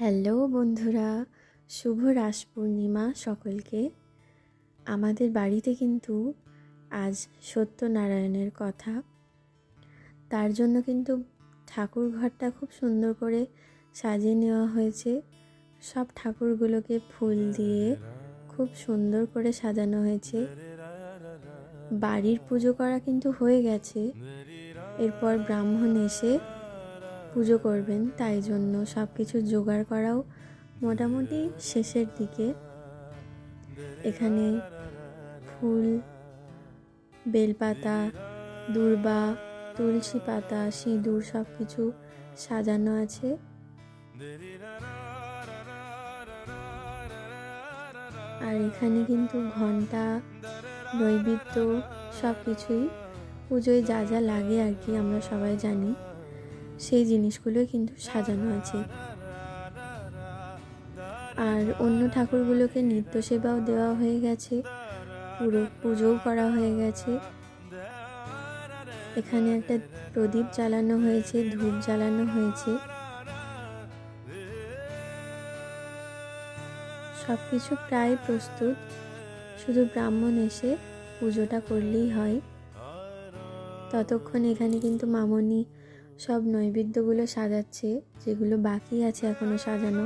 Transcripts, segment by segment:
Hello বন্ধুরা, শুভ রাস পূর্ণিমা সকলকে। আমাদের বাড়িতে কিন্তু আজ সত্যনারায়ণের কথা, তার জন্য কিন্তু ঠাকুর ঘরটা খুব সুন্দর করে সাজিয়ে নেওয়া হয়েছে। সব ঠাকুরগুলোকে ফুল দিয়ে খুব সুন্দর করে সাজানো হয়েছে। বাড়ির পুজো করা কিন্তু হয়ে গেছে, এরপর ব্রাহ্মণ এসে পুজো করবেন, তাই জন্য সব কিছু জোগাড় করাও মোটামুটি শেষের দিকে। এখানে ফুল, বেলপাতা, দূর্বা, তুলসী পাতা, সিঁদুর সব কিছু সাজানো আছে। আর এখানে কিন্তু ঘণ্টা, নৈবেদ্য সব কিছুই পুজোয় যা যা লাগে আর কি, আমরা সবাই জানি, সেই জিনিসগুলোই কিন্তু সাজানো আছে। আর অন্য ঠাকুরগুলোকে নিত্য সেবাও দেওয়া হয়ে গেছে, পুরো পুজোও করা হয়ে গেছে। এখানে একটা প্রদীপ জ্বালানো হয়েছে, ধূপ জ্বালানো হয়েছে। সব কিছু প্রায় প্রস্তুত, শুধু ব্রাহ্মণ এসে পুজোটা করলেই হয়। ততক্ষণ এখানে কিন্তু মামনি সব নৈবেদ্যগুলো সাজাচ্ছে, যেগুলো বাকি আছে এখনো সাজানো।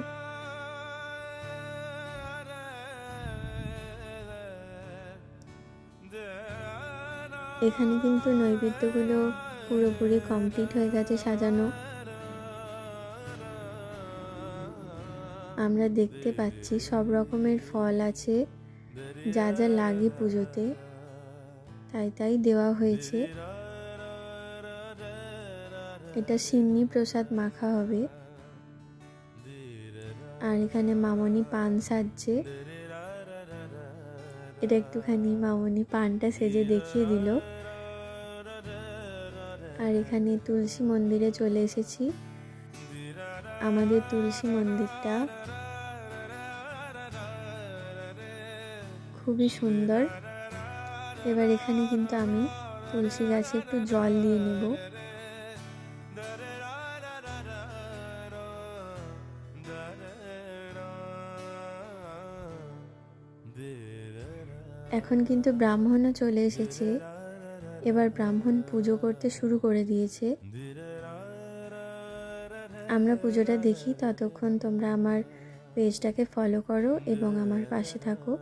এখানে কিন্তু নৈবেদ্যগুলো পুরোপুরি কমপ্লিট হয়ে গেছে সাজানো। আমরা দেখতে পাচ্ছি সব রকমের ফল আছে, যা যা লাগে পুজোতে তাই দেওয়া হয়েছে। এটা সিন্নি প্রসাদ মাখা হবে। আর এখানে মামনি পান সাজছে, এটা একটুখানি মামনি পানটা সেজে দেখিয়ে দিল। আর এখানে তুলসী মন্দিরে চলে এসেছি। আমাদের তুলসী মন্দিরটা খুবই সুন্দর। এবার এখানে কিন্তু আমি তুলসী গাছে একটু জল দিয়ে নেব। এখন কিন্তু ব্রাহ্মণও চলে এসেছে, এবার ব্রাহ্মণ পুজো করতে শুরু করে দিয়েছে। আমরা পুজোটা দেখি, ততক্ষণ তোমরা আমার পেজটাকে ফলো করো এবং আমার পাশে থাকো।